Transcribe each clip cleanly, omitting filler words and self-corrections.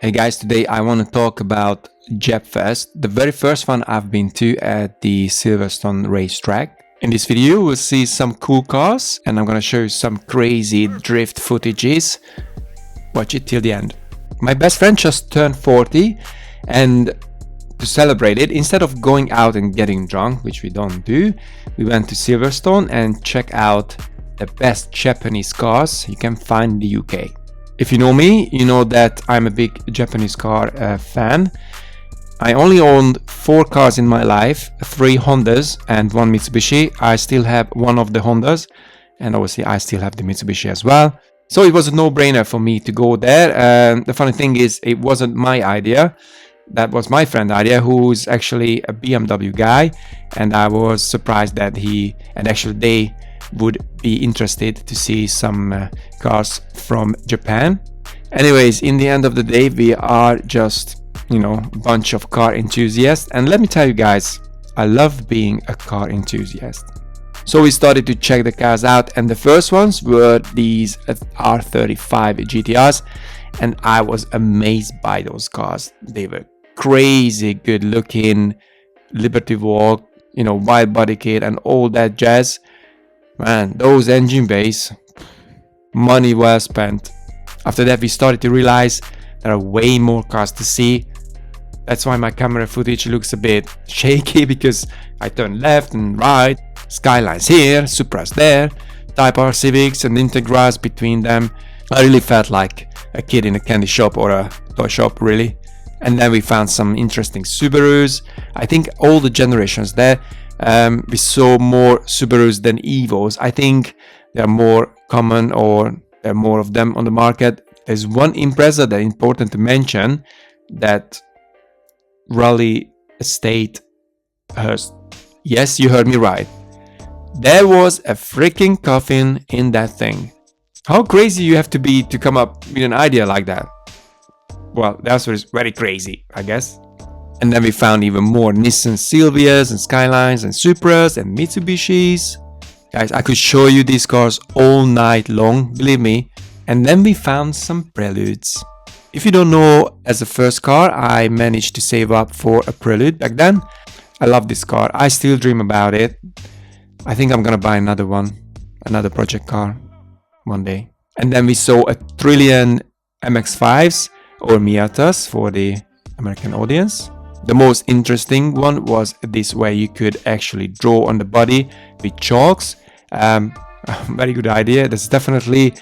Hey guys, today I want to talk about Japfest, the very first one I've been to at the Silverstone racetrack. In this video we'll see some cool cars and I'm gonna show you some crazy drift footages. Watch it till the end. My best friend just turned 40 and to celebrate it, instead of going out and getting drunk, which we don't do, we went to Silverstone and checked out the best Japanese cars you can find in the UK. If you know me, you know that I'm a big Japanese car fan. I only owned 4 cars in my life, 3 Hondas and 1 Mitsubishi. I still have one of the Hondas and obviously I still have the Mitsubishi as well. So it was a no-brainer for me to go there. The funny thing is, it wasn't my idea. That was my friend's idea, who is actually a BMW guy, and I was surprised that they would be interested to see some cars from Japan. Anyways, in the end of the day, we are just, a bunch of car enthusiasts, and let me tell you guys, I love being a car enthusiast. So we started to check the cars out, and the first ones were these R35 GTRs, and I was amazed by those cars. They were crazy good looking, Liberty Walk, wide body kit and all that jazz. Man, those engine bays, money well spent. After that we started to realize there are way more cars to see. That's why my camera footage looks a bit shaky, because I turned left and right, Skylines here, Supras there, Type R Civics and Integras between them. I really felt like a kid in a candy shop or a toy shop, really. And then we found some interesting Subarus. I think all the generations there. We saw more Subarus than Evos. I think they are more common, or there are more of them on the market. There's one Impreza that is important to mention, that Rally Estate Hearst. Yes, you heard me right. There was a freaking coffin in that thing. How crazy you have to be to come up with an idea like that? Well, the answer is very crazy, I guess. And then we found even more Nissan Silvias and Skylines and Supras and Mitsubishis. Guys, I could show you these cars all night long, believe me. And then we found some Preludes. If you don't know, as a first car, I managed to save up for a Prelude back then. I love this car. I still dream about it. I think I'm gonna buy another one, another project car one day. And then we saw a Trillion MX-5s, or Miatas for the American audience. The most interesting one was this, where you could actually draw on the body with chalks. Very good idea. That's definitely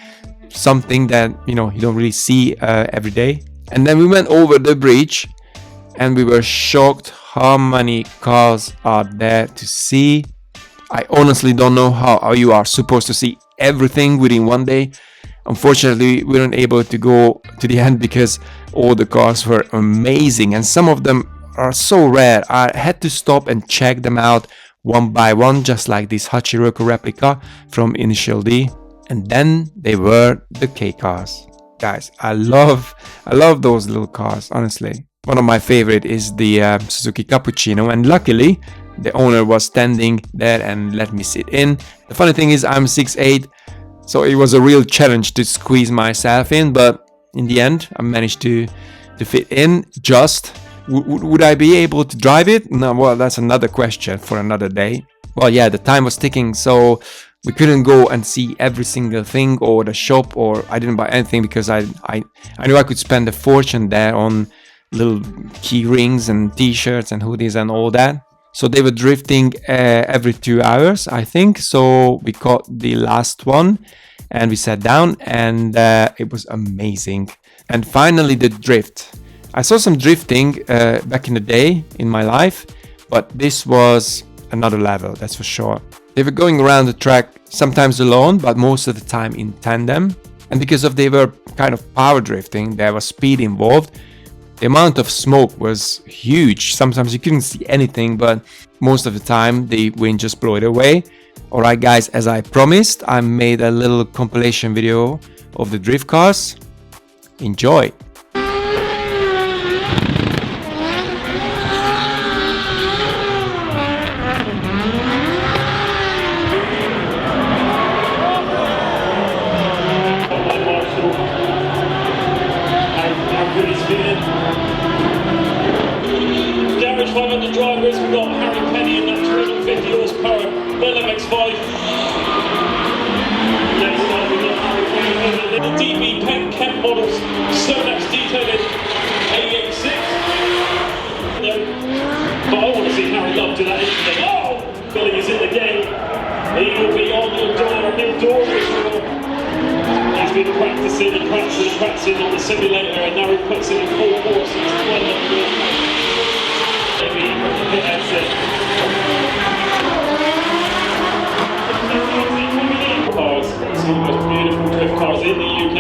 something that you don't really see every day. And then we went over the bridge and we were shocked how many cars are there to see. I honestly don't know how you are supposed to see everything within one day. Unfortunately, we weren't able to go to the end because all the cars were amazing and some of them are so rare. I had to stop and check them out one by one, just like this Hachiroku replica from Initial D. And then they were the K cars. Guys, I love those little cars, honestly. One of my favorite is the Suzuki Cappuccino, and luckily the owner was standing there and let me sit in. The funny thing is, I'm 6'8", so it was a real challenge to squeeze myself in, but in the end I managed to fit in. Just would I be able to drive it? No, well, that's another question for another day. Well, yeah, the time was ticking, so we couldn't go and see every single thing or the shop, or I didn't buy anything because I knew I could spend a fortune there on little key rings and t-shirts and hoodies and all that. So they were drifting every 2 hours, I think. So we caught the last one and we sat down, and it was amazing. And finally the drift. I saw some drifting back in the day in my life, but this was another level, that's for sure. They were going around the track, sometimes alone, but most of the time in tandem. And because they were kind of power drifting, there was speed involved. The amount of smoke was huge. Sometimes you couldn't see anything, but most of the time the wind just blew it away. Alright guys, as I promised, I made a little compilation video of the drift cars. Enjoy! Good experience. drivers. We've got Harry Penny in that 250 horsepower LMX5. Next up we've got Harry Penny in the DB Kent models, Sonax detailing 886. But I want to see Harry Love do that instantly. Oh! Billy is in the game. He will be on your door, a new door whistle. He's been practicing and practicing on the simulator, and now he puts it in full force. Maybe that's it. Cars, some of the most beautiful drift cars in the UK.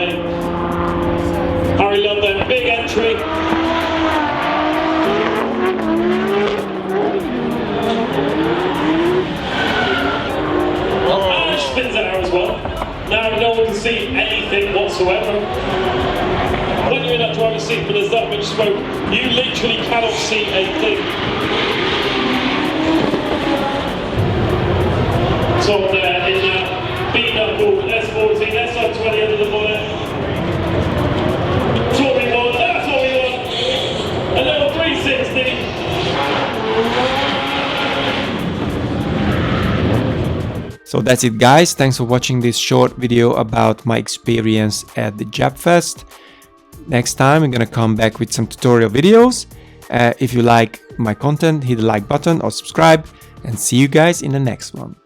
Harry Love then, big entry. And spins it out as well. Now no one can see anything whatsoever. When you're in that driver's seat when there's that much smoke, you literally cannot see a thing. So there in that B-knuckle S14, SR20 under the bonnet. That's what we want, that's what we want. A little 360. So that's it guys, thanks for watching this short video about my experience at the Japfest. Next time I'm gonna come back with some tutorial videos. If you like my content, hit the like button or subscribe, and see you guys in the next one.